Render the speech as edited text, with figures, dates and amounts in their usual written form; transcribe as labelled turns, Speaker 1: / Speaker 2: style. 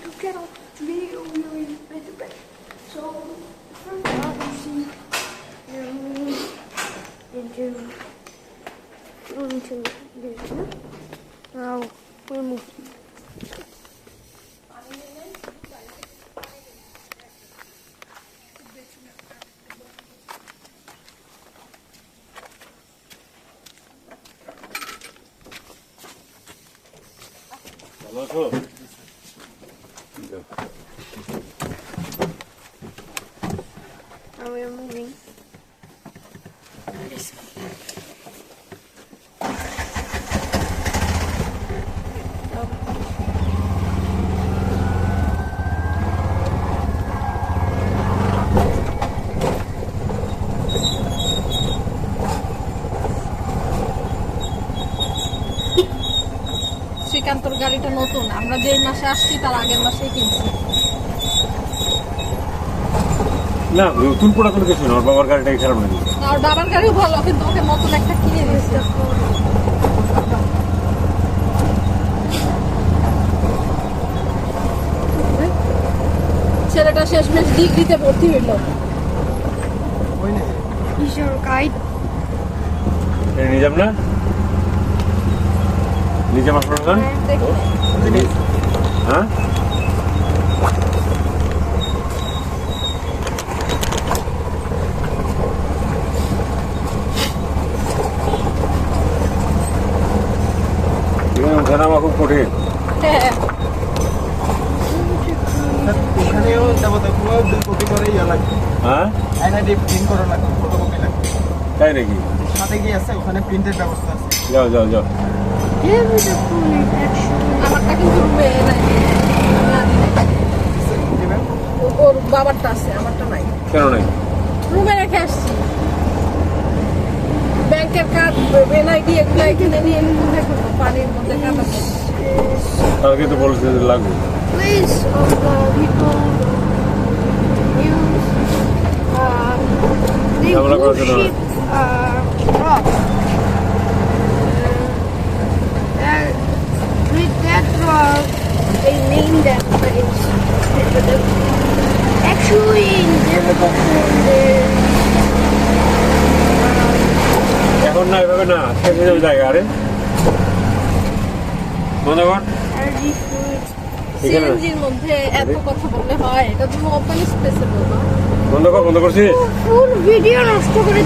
Speaker 1: YouTube channel. Today we are in bed to bed. So first off, you see into this. Now we're moving.
Speaker 2: Hello.
Speaker 1: Now we're moving.
Speaker 3: শ্রীকান্তর গাড়িটা নতুন, আমরা যে মাসে আসছি তার আগের মাসেই কিনছি।
Speaker 2: না নতুন পুরাতন কিছু না, ওর বাবার গাড়িটাই খারাপ নাকি?
Speaker 3: আর বাবার গাড়িও ভালো, কিন্তু ওকে নতুন একটা কিনে দিয়েছে। ছেলেটা শেষমেশ ডিগ্রিতে ভর্তি হইল।
Speaker 1: He's your guide.
Speaker 2: নিয়ে যাব না, নিজে মাস পড়ান। হ্যাঁ জানামা খুব কঠিন।
Speaker 3: হ্যাঁ,
Speaker 4: ওখানেও যাবো, পুরো 2 কপি করে ইয়া লাগবে।
Speaker 2: হ্যাঁ
Speaker 4: আইডি প্রিন্ট করা লাগবে, ফটোকপি লাগবে।
Speaker 2: তাই নাকি?
Speaker 4: সাথে গিয়ে আছে, ওখানে প্রিন্টের ব্যবস্থা আছে।
Speaker 2: যাও যাও যাও।
Speaker 1: Here is a corner actually.
Speaker 3: আমারটা কিন্তু রুমে নাই,
Speaker 4: দিবেন?
Speaker 3: ওর বাবারটা আছে, আমারটা নাই।
Speaker 2: কেন নাই?
Speaker 3: রুমে রেখে আসছি। ব্যাংকের কার্ড, এনআইডি এগুলো এখানে নিয়ে কোথায় করবো? পানির মধ্যে কাটা পড়ছে।
Speaker 2: কালকে তো বলছে যে লাগবে।
Speaker 1: Place of the people use they
Speaker 2: Habla con el
Speaker 1: worship rock. With that rock, they named that place. Actually, in
Speaker 2: এখন না, এভাবে না, খেতে যাবে জায়গা। আরে মনে কর
Speaker 1: energy fluids.
Speaker 2: এখানে
Speaker 3: সিএনজির মধ্যে এত কথা বললে হয়? এটা তুমি ওপেন স্পেসে বলবা।
Speaker 2: বন্ধ কর, বন্ধ করছিস?
Speaker 1: Full video নষ্ট করে